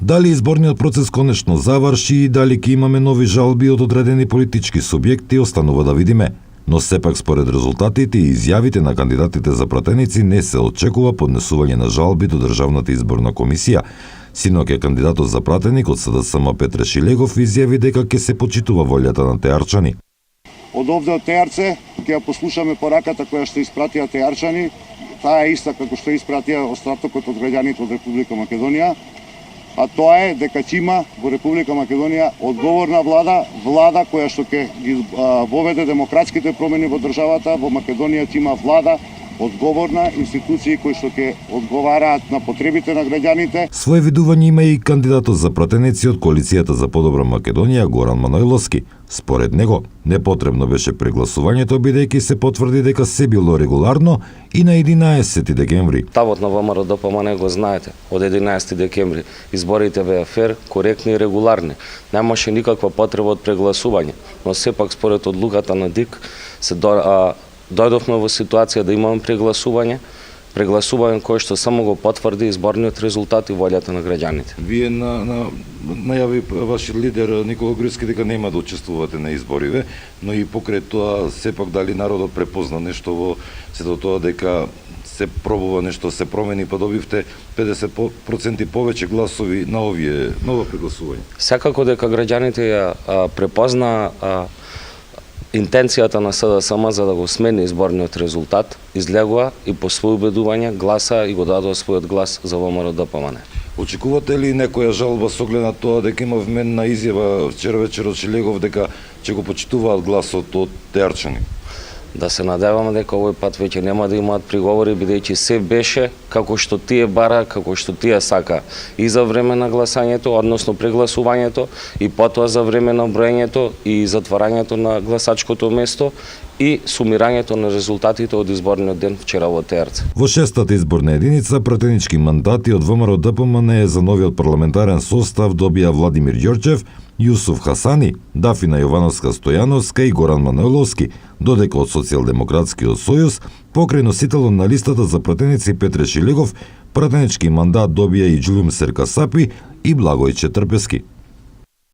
Дали изборниот процес конечно заврши и дали ќе имаме нови жалби од одредени политички субјекти останува да видиме. Но сепак според резултатите и изјавите на кандидатите за пратеници не се очекува поднесување на жалби до Државната изборна комисија. Синоќа кандидатот за пратеник од СДСМ Петре Шилегов изјави дека ќе се почитува волјата на теарчани. Од овде од Теарце ќе ја послушаме пораката која што испратија теарчани, таа е иста како што испратија остатокот од граѓаните од Република Македонија, а тоа е дека ќе има во Република Македонија одговорна влада која што ќе ги воведе демократските промени во државата. Во Македонија ќе има влада одговорна, институции кои што ќе одговараат на потребите на граѓаните. Своje видување има и кандидатот за пратеници од Коалицијата за подобра Македонија Горан Манојловски. Според него, непотребно беше прегласувањето бидејќи се потврди дека се било регуларно и на 11 декември. Ставот на ВМРО-ДПМН го знаете. Од 11 декември изборите беа фер, коректни и регуларни. Немаше никаква потреба од прегласување, но сепак според одлуката на ДИК се дојдовме во ситуација да имаме прегласување кое што само го потврди изборниот резултат и волјата на граѓаните. Вие најави вашиот лидер Никола Груевски дека нема да учествувате на избориве, но и покрај тоа сепак дали народот препозна нешто во сето тоа дека се пробува нешто се промени, па добивте 50% повеќе гласови на овие ново прегласување. Секако дека граѓаните ја препозна интенцијата на СДСМ за да го смени изборниот резултат, излегува и по свој убедување гласа и го дадоа својот глас за ВМРО-ДПМН. Очекувате ли некоја жалба со оглед на тоа дека има вменна изјава вчера вечер од Шилегов дека ќе го почитуваат гласот од теарчани? Да се надеваме дека овој пат веќе нема да имаат приговори, бидејќи се беше како што тие бара, како што тие сака и за време на гласањето, односно прегласувањето, и потоа за време на броењето и затварањето на гласачкото место и сумирањето на резултатите од изборниот ден вчера во Теарце. Во 6-та изборна единица пратенички мандати од ВМРО-ДПМН за новиот парламентарен состав добија Владимир Ѓорчев, Јусуф Хасани, Дафина Јовановска Стојановска и Горан Манојловски, додека од Социјалдемократскиот сојуз, покрај носителот на листата за пратеници Петре Шилегов, пратенички мандат добија и Џулум Серкасапи и Благојче Трпески.